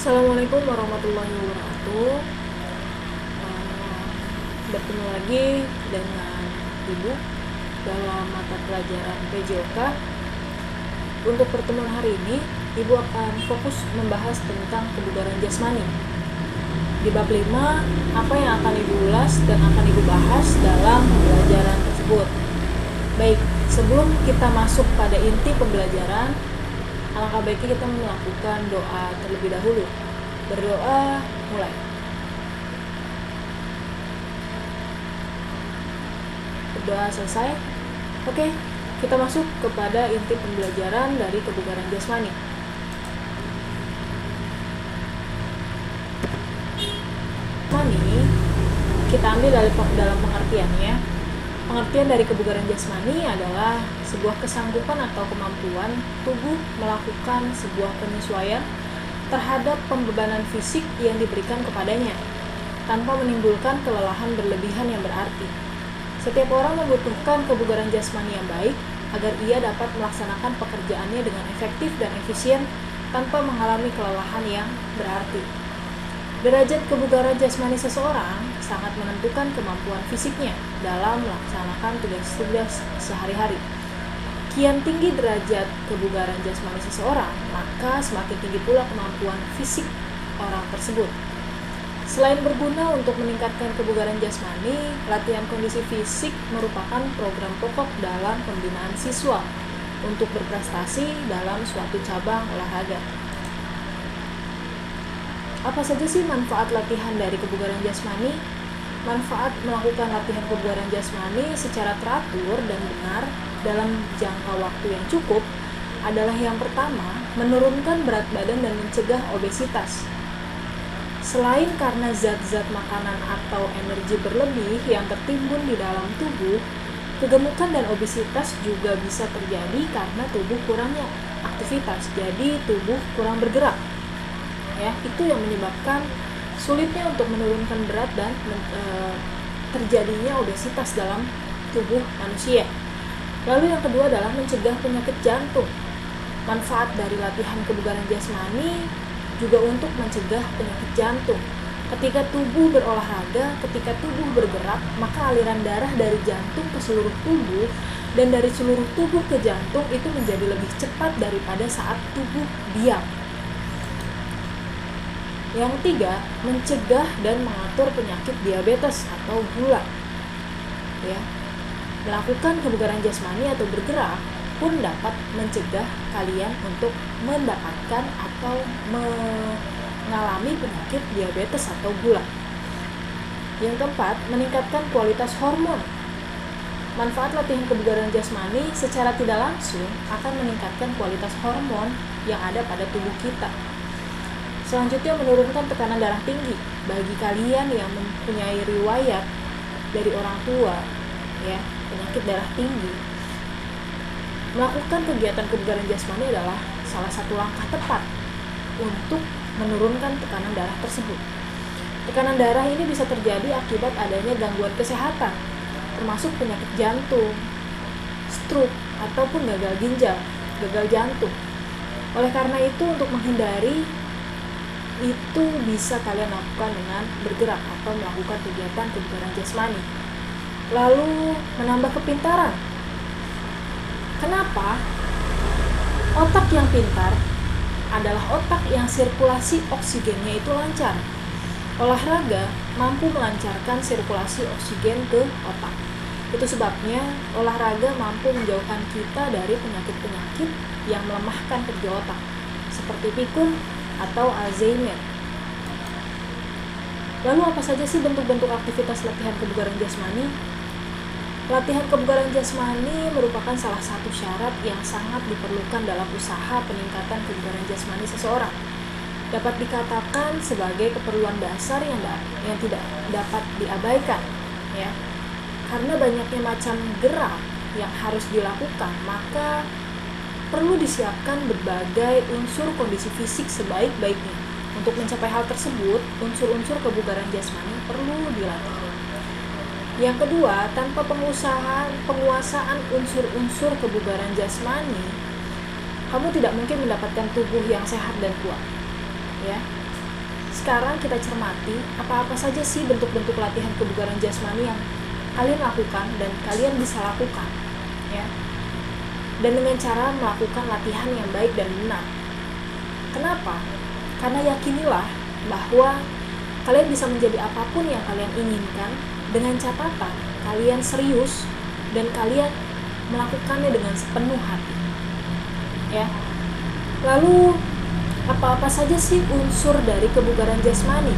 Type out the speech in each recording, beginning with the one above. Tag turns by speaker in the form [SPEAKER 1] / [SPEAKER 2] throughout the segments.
[SPEAKER 1] Assalamualaikum warahmatullahi wabarakatuh. Eh, Bertemu lagi dengan Ibu dalam mata pelajaran PJOK. Untuk pertemuan hari ini, Ibu akan fokus membahas tentang kebugaran jasmani. Di bab 5, apa yang akan Ibu ulas dan akan Ibu bahas dalam pembelajaran tersebut. Baik, sebelum kita masuk pada inti pembelajaran, alangkah baiknya kita melakukan doa terlebih dahulu. Berdoa, mulai. Berdoa selesai. Oke, kita masuk kepada inti pembelajaran dari kebugaran jasmani. Jasmani, kita ambil dalam pengertiannya. Pengertian dari kebugaran jasmani adalah sebuah kesanggupan atau kemampuan tubuh melakukan sebuah penyesuaian terhadap pembebanan fisik yang diberikan kepadanya, tanpa menimbulkan kelelahan berlebihan yang berarti. Setiap orang membutuhkan kebugaran jasmani yang baik agar ia dapat melaksanakan pekerjaannya dengan efektif dan efisien tanpa mengalami kelelahan yang berarti. Derajat kebugaran jasmani seseorang sangat menentukan kemampuan fisiknya dalam melaksanakan tugas-tugas sehari-hari. Kian tinggi derajat kebugaran jasmani seseorang, maka semakin tinggi pula kemampuan fisik orang tersebut. Selain berguna untuk meningkatkan kebugaran jasmani, latihan kondisi fisik merupakan program pokok dalam pembinaan siswa untuk berprestasi dalam suatu cabang olahraga. Apa saja sih manfaat latihan dari kebugaran jasmani? Manfaat melakukan latihan kebugaran jasmani secara teratur dan benar dalam jangka waktu yang cukup adalah yang pertama, menurunkan berat badan dan mencegah obesitas. Selain karena zat-zat makanan atau energi berlebih yang tertimbun di dalam tubuh, kegemukan dan obesitas juga bisa terjadi karena tubuh kurangnya aktivitas, jadi tubuh kurang bergerak. Ya, itu yang menyebabkan sulitnya untuk menurunkan berat dan terjadinya obesitas dalam tubuh manusia. Lalu yang kedua adalah mencegah penyakit jantung. Manfaat dari latihan kebugaran jasmani juga untuk mencegah penyakit jantung. Ketika tubuh berolahraga, ketika tubuh bergerak, maka aliran darah dari jantung ke seluruh tubuh dan dari seluruh tubuh ke jantung itu menjadi lebih cepat daripada saat tubuh diam. Yang ketiga, mencegah dan mengatur penyakit diabetes atau gula. Ya. Melakukan kebugaran jasmani atau bergerak pun dapat mencegah kalian untuk mendapatkan atau mengalami penyakit diabetes atau gula. Yang keempat, meningkatkan kualitas hormon. Manfaat latihan kebugaran jasmani secara tidak langsung akan meningkatkan kualitas hormon yang ada pada tubuh kita. Selanjutnya, menurunkan tekanan darah tinggi. Bagi kalian yang mempunyai riwayat dari orang tua, ya, penyakit darah tinggi, melakukan kegiatan kebugaran jasmani adalah salah satu langkah tepat untuk menurunkan tekanan darah tersebut. Tekanan darah ini bisa terjadi akibat adanya gangguan kesehatan, termasuk penyakit jantung, stroke, ataupun gagal ginjal, gagal jantung. Oleh karena itu, untuk menghindari itu bisa kalian lakukan dengan bergerak atau melakukan kegiatan kebugaran jasmani. Lalu, menambah kepintaran. Kenapa? Otak yang pintar adalah otak yang sirkulasi oksigennya itu lancar. Olahraga mampu melancarkan sirkulasi oksigen ke otak. Itu sebabnya olahraga mampu menjauhkan kita dari penyakit-penyakit yang melemahkan kerja otak, seperti pikun atau Alzheimer. Lalu apa saja sih bentuk-bentuk aktivitas latihan kebugaran jasmani? Latihan kebugaran jasmani merupakan salah satu syarat yang sangat diperlukan dalam usaha peningkatan kebugaran jasmani seseorang. Dapat dikatakan sebagai keperluan dasar yang tidak dapat diabaikan, ya. Karena banyaknya macam gerak yang harus dilakukan, maka perlu disiapkan berbagai unsur kondisi fisik sebaik-baiknya. Untuk mencapai hal tersebut, unsur-unsur kebugaran jasmani perlu dilatih. Yang kedua, tanpa penguasaan unsur-unsur kebugaran jasmani, kamu tidak mungkin mendapatkan tubuh yang sehat dan kuat. Ya, Sekarang kita cermati apa-apa saja sih bentuk-bentuk latihan kebugaran jasmani yang kalian lakukan dan kalian bisa lakukan, ya. Dan dengan cara melakukan latihan yang baik dan benar. Kenapa? Karena yakinilah bahwa kalian bisa menjadi apapun yang kalian inginkan dengan catatan kalian serius dan kalian melakukannya dengan sepenuh hati. Ya. Lalu apa-apa saja sih unsur dari kebugaran jasmani?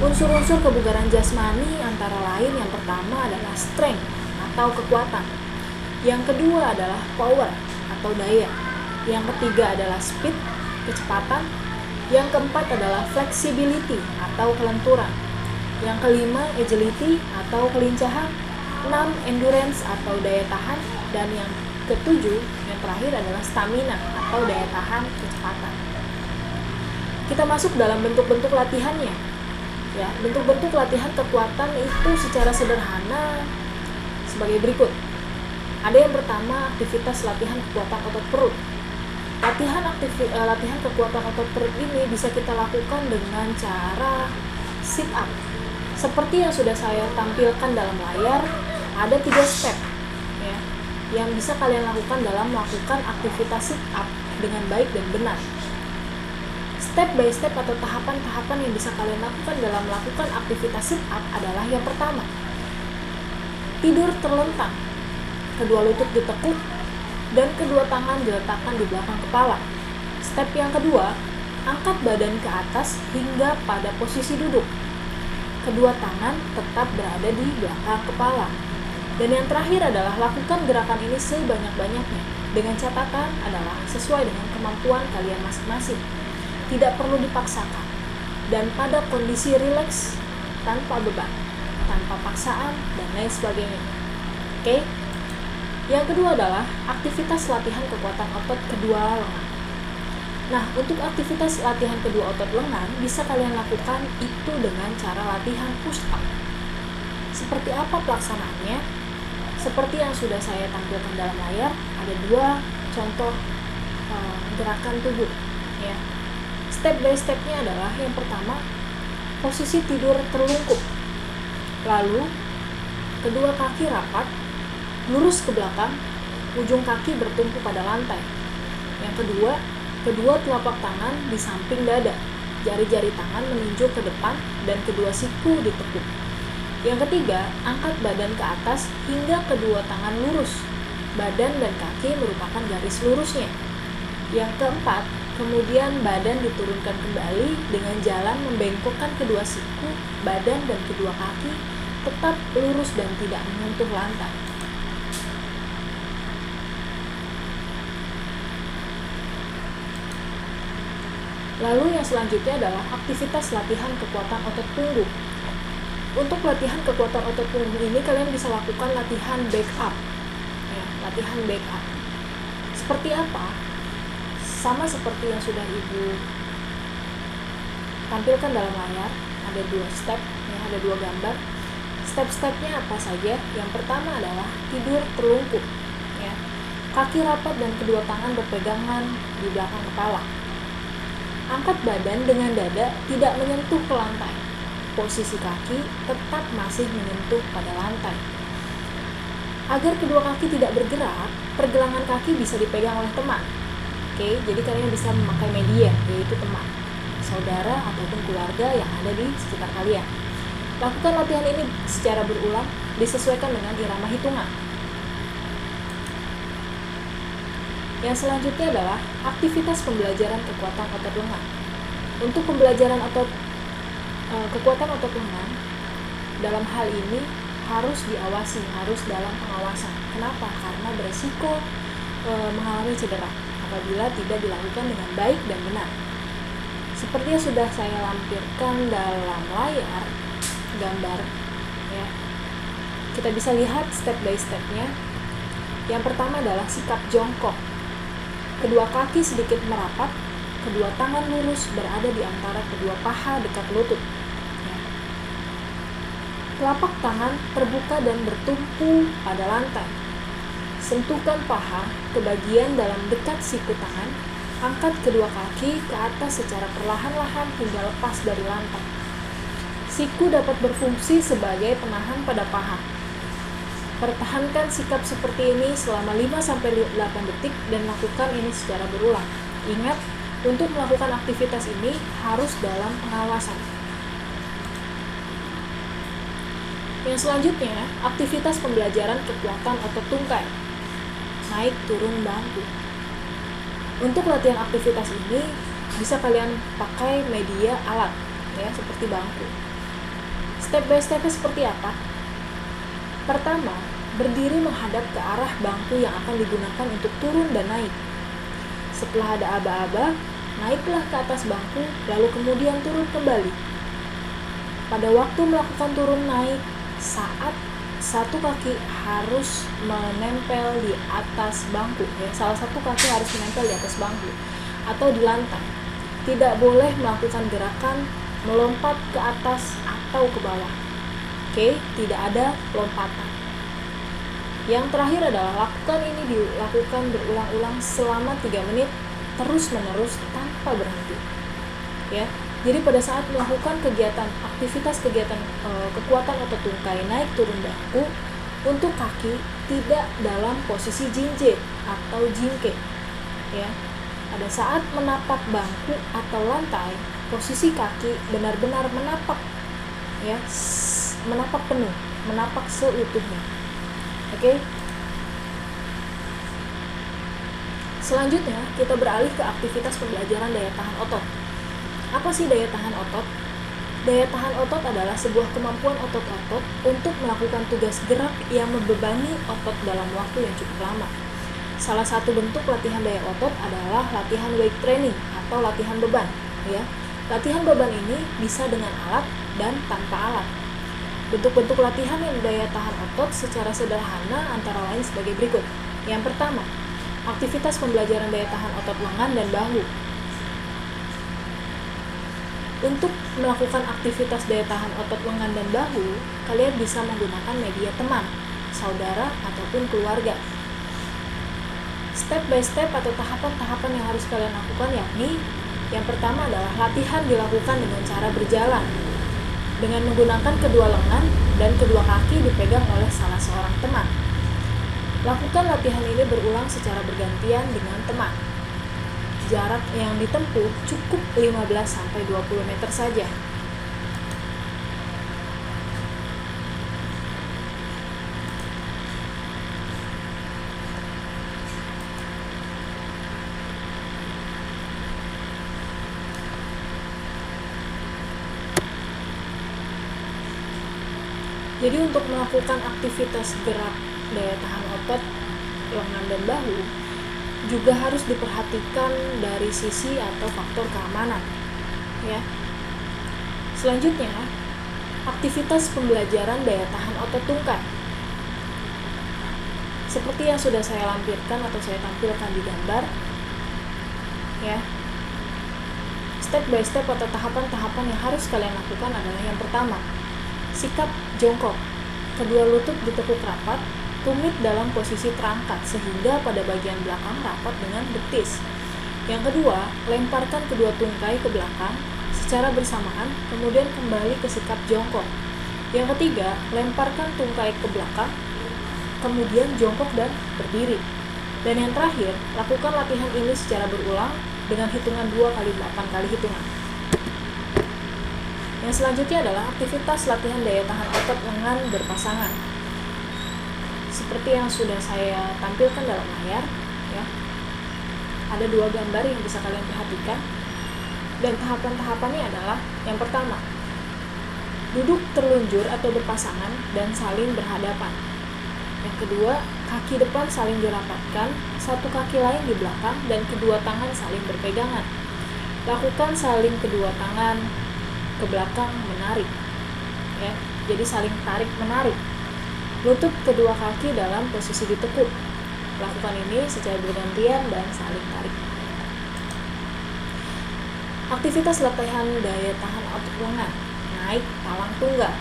[SPEAKER 1] Unsur-unsur kebugaran jasmani antara lain yang pertama adalah strength atau kekuatan. Yang kedua adalah power atau daya. Yang ketiga adalah speed, kecepatan. Yang keempat adalah flexibility atau kelenturan. Yang kelima agility atau kelincahan. 6 endurance atau daya tahan. Dan yang ketujuh, yang terakhir adalah stamina atau daya tahan kecepatan. Kita masuk dalam bentuk-bentuk latihannya. Ya, bentuk-bentuk latihan kekuatan itu secara sederhana sebagai berikut. Ada yang pertama, aktivitas latihan kekuatan otot perut. Latihan kekuatan otot perut ini bisa kita lakukan dengan cara sit up. Seperti yang sudah saya tampilkan dalam layar, ada 3 step ya, yang bisa kalian lakukan dalam melakukan aktivitas sit up dengan baik dan benar. Step by step atau tahapan-tahapan yang bisa kalian lakukan dalam melakukan aktivitas sit up adalah yang pertama, tidur terlentang, kedua lutut ditekuk, dan kedua tangan diletakkan di belakang kepala. Step yang kedua, angkat badan ke atas hingga pada posisi duduk. Kedua tangan tetap berada di belakang kepala. Dan yang terakhir adalah lakukan gerakan ini sebanyak-banyaknya. Dengan catatan adalah sesuai dengan kemampuan kalian masing-masing. Tidak perlu dipaksakan. Dan pada kondisi rileks, tanpa beban, tanpa paksaan, dan lain sebagainya. Oke? Yang kedua adalah aktivitas latihan kekuatan otot kedua lengan. Nah, untuk aktivitas latihan kedua otot lengan bisa kalian lakukan itu dengan cara latihan push up. Seperti apa pelaksanaannya? Seperti yang sudah saya tampilkan dalam layar, ada 2 contoh gerakan tubuh. Ya. Step by stepnya adalah yang pertama, posisi tidur terlungkup. Lalu, kedua kaki rapat, lurus ke belakang, ujung kaki bertumpu pada lantai. Yang kedua, kedua telapak tangan di samping dada, jari-jari tangan menunjuk ke depan dan kedua siku ditekuk. Yang ketiga, angkat badan ke atas hingga kedua tangan lurus. Badan dan kaki merupakan garis lurusnya. Yang keempat, kemudian badan diturunkan kembali dengan jalan membengkokkan kedua siku, badan dan kedua kaki tetap lurus dan tidak menyentuh lantai. Lalu yang selanjutnya adalah aktivitas latihan kekuatan otot punggung. Untuk latihan kekuatan otot punggung ini kalian bisa lakukan latihan back up. Ya, latihan back up. Seperti apa? Sama seperti yang sudah Ibu tampilkan dalam layar, ada 2 step, ya, ada 2 gambar. Step-stepnya apa saja? Yang pertama adalah tidur terlungkup. Ya. Kaki rapat dan kedua tangan berpegangan di belakang kepala. Angkat badan dengan dada tidak menyentuh ke lantai. Posisi kaki tetap masih menyentuh pada lantai. Agar kedua kaki tidak bergerak, pergelangan kaki bisa dipegang oleh teman. Oke, jadi kalian bisa memakai media, yaitu teman, saudara, ataupun keluarga yang ada di sekitar kalian. Lakukan latihan ini secara berulang, disesuaikan dengan irama hitungan. Yang selanjutnya adalah aktivitas pembelajaran kekuatan otot lengan. Untuk pembelajaran kekuatan otot lengan, dalam hal ini harus diawasi, harus dalam pengawasan. Kenapa? Karena beresiko mengalami cedera apabila tidak dilakukan dengan baik dan benar. Seperti yang sudah saya lampirkan dalam layar gambar, ya, kita bisa lihat step by stepnya. Yang pertama adalah sikap jongkok. Kedua kaki sedikit merapat, kedua tangan lurus berada di antara kedua paha dekat lutut. Ya. Telapak tangan terbuka dan bertumpu pada lantai. Sentuhkan paha ke bagian dalam dekat siku tangan Angkat kedua kaki ke atas secara perlahan-lahan hingga lepas dari lantai. Siku dapat berfungsi sebagai penahan pada paha. Pertahankan sikap seperti ini selama 5-8 detik dan lakukan ini secara berulang. Ingat, untuk melakukan aktivitas ini harus dalam pengawasan. Yang selanjutnya, aktivitas pembelajaran kekuatan otot tungkai. Naik turun bangku. Untuk latihan aktivitas ini, bisa kalian pakai media alat, ya, seperti bangku. Step by step-nya seperti apa? Pertama, berdiri menghadap ke arah bangku yang akan digunakan untuk turun dan naik. Setelah ada aba-aba, naiklah ke atas bangku, lalu kemudian turun kembali. Pada waktu melakukan turun naik, saat satu kaki harus menempel di atas bangku, ya, salah satu kaki harus menempel di atas bangku atau di lantai. Tidak boleh melakukan gerakan melompat ke atas atau ke bawah. Oke, tidak ada lompatan. Yang terakhir adalah lakukan ini dilakukan berulang-ulang selama 3 menit terus-menerus tanpa berhenti. Ya. Jadi pada saat melakukan aktivitas kegiatan kekuatan otot tungkai naik turun bangku, untuk kaki tidak dalam posisi jinjit atau jingke. Ya. Pada saat menapak bangku atau lantai, posisi kaki benar-benar menapak, ya, menapak penuh, menapak seutuhnya. Oke. Selanjutnya, kita beralih ke aktivitas pembelajaran daya tahan otot. Apa sih daya tahan otot? Daya tahan otot adalah sebuah kemampuan otot-otot untuk melakukan tugas gerak yang membebani otot dalam waktu yang cukup lama. Salah satu bentuk latihan daya otot adalah latihan weight training atau latihan beban, ya. Latihan beban ini bisa dengan alat dan tanpa alat. Bentuk-bentuk latihan yang daya tahan otot secara sederhana antara lain sebagai berikut. Yang pertama, aktivitas pembelajaran daya tahan otot lengan dan bahu. Untuk melakukan aktivitas daya tahan otot lengan dan bahu, kalian bisa menggunakan media teman, saudara, ataupun keluarga. Step by step atau tahapan-tahapan yang harus kalian lakukan yakni, yang pertama adalah latihan dilakukan dengan cara berjalan, dengan menggunakan kedua lengan dan kedua kaki dipegang oleh salah seorang teman. Lakukan latihan ini berulang secara bergantian dengan teman. Jarak yang ditempuh cukup 15-20 meter saja. Jadi untuk melakukan aktivitas gerak daya tahan otot lengan dan bahu juga harus diperhatikan dari sisi atau faktor keamanan, ya. Selanjutnya, aktivitas pembelajaran daya tahan otot tungkai. Seperti yang sudah saya lampirkan atau saya tampilkan di gambar, ya. Step by step atau tahapan-tahapan yang harus kalian lakukan adalah yang pertama, sikap jongkok. Kedua lutut ditekuk rapat, tumit dalam posisi terangkat sehingga pada bagian belakang rapat dengan betis. Yang kedua, lemparkan kedua tungkai ke belakang secara bersamaan, kemudian kembali ke sikap jongkok. Yang ketiga, lemparkan tungkai ke belakang, kemudian jongkok dan berdiri. Dan yang terakhir, lakukan latihan ini secara berulang dengan hitungan 2x8 kali hitungan. Yang selanjutnya adalah aktivitas latihan daya tahan otot lengan berpasangan. Seperti yang sudah saya tampilkan dalam layar, ya. Ada 2 gambar yang bisa kalian perhatikan. Dan tahapan-tahapannya adalah yang pertama, duduk terlunjur atau berpasangan dan saling berhadapan. Yang kedua, kaki depan saling dirapatkan, satu kaki lain di belakang dan kedua tangan saling berpegangan. Lakukan saling kedua tangan ke belakang menarik, ya. Jadi saling tarik menarik. Lutut kedua kaki dalam posisi ditekuk. Lakukan ini secara bergantian dan saling tarik. Aktivitas latihan daya tahan otot lengan. Naik palang tunggal.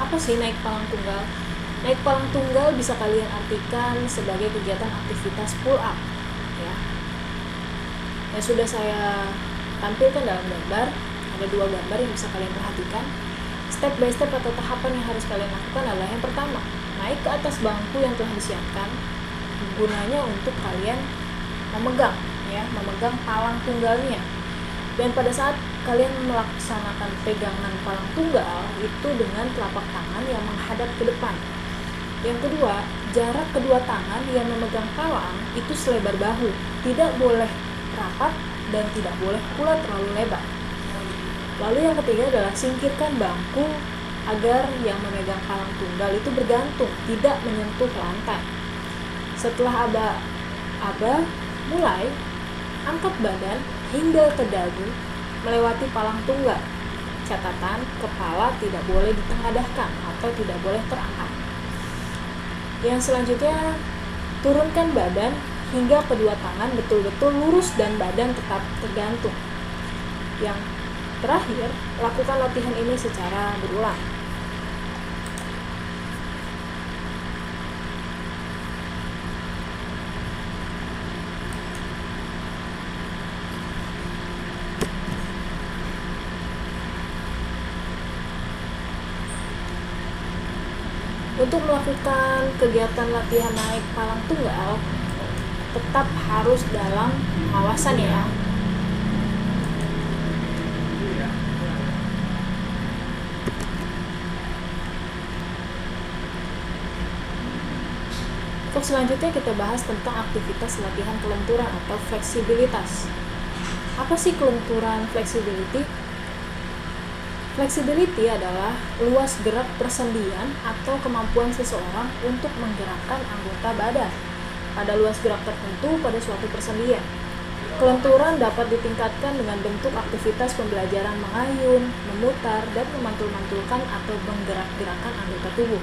[SPEAKER 1] Apa sih naik palang tunggal? Naik palang tunggal bisa kalian artikan sebagai kegiatan aktivitas pull up, ya. yang sudah saya tampilkan dalam gambar. Ada 2 gambar yang bisa kalian perhatikan. Step by step atau tahapan yang harus kalian lakukan adalah yang pertama, naik ke atas bangku yang telah disiapkan. Gunanya untuk kalian memegang palang tunggalnya. Dan pada saat kalian melaksanakan pegangan palang tunggal itu dengan telapak tangan yang menghadap ke depan. Yang kedua, jarak kedua tangan yang memegang palang itu selebar bahu, tidak boleh rapat dan tidak boleh pula terlalu lebar. Lalu yang ketiga adalah singkirkan bangku agar yang memegang palang tunggal itu bergantung, tidak menyentuh lantai. Setelah aba mulai, angkat badan hingga ke dagu melewati palang tunggal. Catatan, kepala tidak boleh ditengadahkan atau tidak boleh terangkat. Yang selanjutnya, turunkan badan hingga kedua tangan betul-betul lurus dan badan tetap tergantung. Yang terakhir, lakukan latihan ini secara berulang. Untuk melakukan kegiatan latihan naik palang tunggal, tetap harus dalam pengawasan ya. Untuk selanjutnya kita bahas tentang aktivitas latihan kelenturan atau fleksibilitas. Apa sih kelenturan flexibility? Flexibility adalah luas gerak persendian atau kemampuan seseorang untuk menggerakkan anggota badan pada luas gerak tertentu pada suatu persendian. Kelenturan dapat ditingkatkan dengan bentuk aktivitas pembelajaran mengayun, memutar, dan memantul-mantulkan atau menggerak-gerakkan anggota tubuh.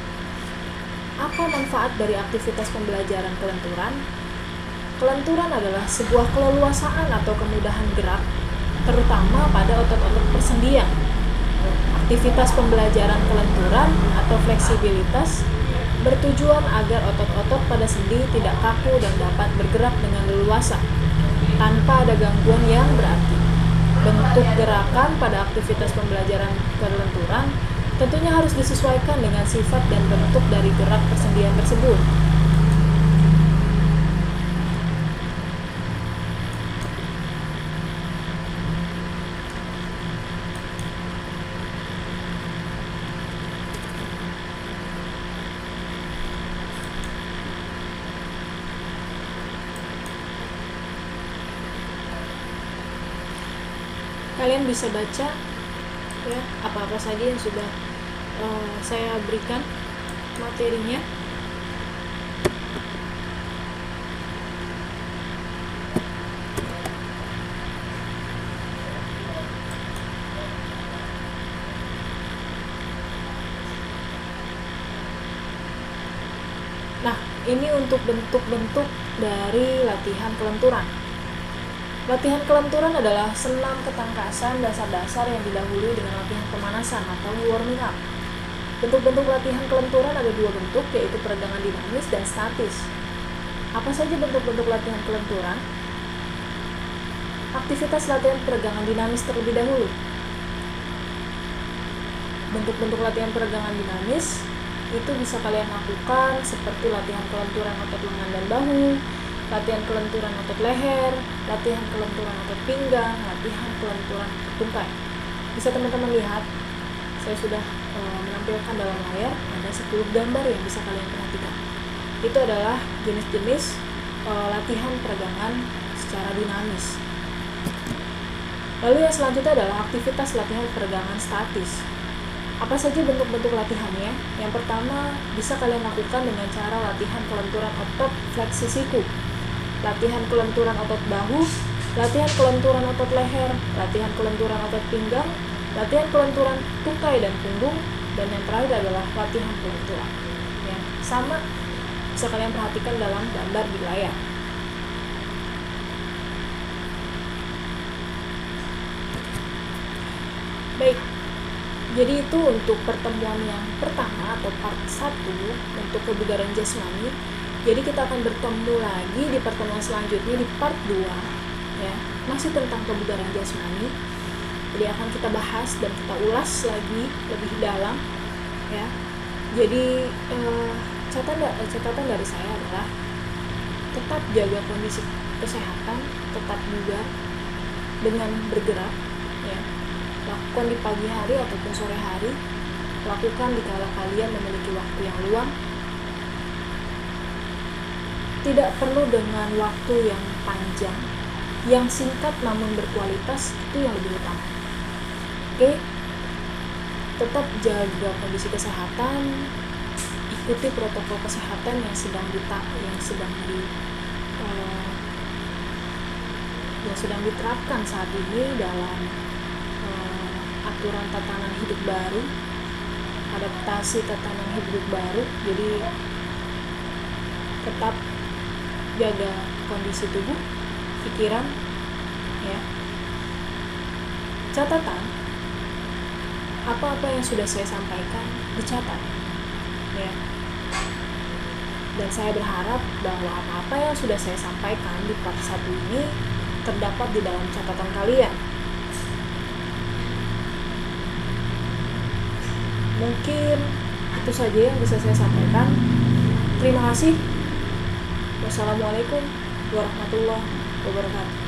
[SPEAKER 1] Apa manfaat dari aktivitas pembelajaran kelenturan? Kelenturan adalah sebuah keleluasaan atau kemudahan gerak, terutama pada otot-otot persendian. Aktivitas pembelajaran kelenturan atau fleksibilitas bertujuan agar otot-otot pada sendi tidak kaku dan dapat bergerak dengan leluasa tanpa ada gangguan yang berarti. Bentuk gerakan pada aktivitas pembelajaran kelenturan tentunya harus disesuaikan dengan sifat dan bentuk dari gerak persendian tersebut. Kalian bisa baca ya apa-apa saja yang sudah saya berikan materinya. Nah, ini untuk bentuk-bentuk dari latihan kelenturan. Latihan kelenturan adalah senam ketangkasan dasar-dasar yang didahului dengan latihan pemanasan atau warming up. Bentuk-bentuk latihan kelenturan ada 2 bentuk, yaitu peregangan dinamis dan statis. Apa saja bentuk-bentuk latihan kelenturan? Aktivitas latihan peregangan dinamis terlebih dahulu. Bentuk-bentuk latihan peregangan dinamis itu bisa kalian lakukan seperti latihan kelenturan otot lengan dan bahu, latihan kelenturan otot leher, latihan kelenturan otot pinggang, latihan kelenturan otot tungkai. Bisa teman-teman lihat, saya sudah menampilkan dalam layar ada 10 gambar yang bisa kalian perhatikan. Itu adalah jenis-jenis latihan peregangan secara dinamis. Lalu yang selanjutnya adalah aktivitas latihan peregangan statis. Apa saja bentuk-bentuk latihannya? Yang pertama, bisa kalian lakukan dengan cara latihan kelenturan otot fleksi siku, latihan kelenturan otot bahu, latihan kelenturan otot leher, latihan kelenturan otot pinggang, latihan kelenturan tungkai dan punggung, dan yang terakhir adalah latihan kelenturan. Ya, sama bisa kalian perhatikan dalam gambar di layar. Baik, jadi itu untuk pertemuan yang pertama atau part 1 untuk kebugaran jasmani. Jadi kita akan bertemu lagi di pertemuan selanjutnya di part 2 ya, masih tentang kebugaran jasmani. Jadi akan kita bahas dan kita ulas lagi lebih dalam, ya. Jadi catatan dari saya adalah tetap jaga kondisi kesehatan, tetap juga dengan bergerak, ya. Lakukan di pagi hari ataupun sore hari, lakukan dikala kalian memiliki waktu yang luang. Tidak perlu dengan waktu yang panjang, yang singkat namun berkualitas, itu yang lebih utama. Oke? Tetap jaga kondisi kesehatan, ikuti protokol kesehatan yang sedang diterapkan saat ini dalam aturan tatanan hidup baru, adaptasi tatanan hidup baru. Jadi tetap jaga kondisi tubuh, pikiran, ya. Catatan, apa-apa yang sudah saya sampaikan dicatat, ya. Dan saya berharap bahwa apa-apa yang sudah saya sampaikan di part 1 ini terdapat di dalam catatan kalian. Mungkin itu saja yang bisa saya sampaikan. Terima kasih. Wassalamualaikum warahmatullahi wabarakatuh.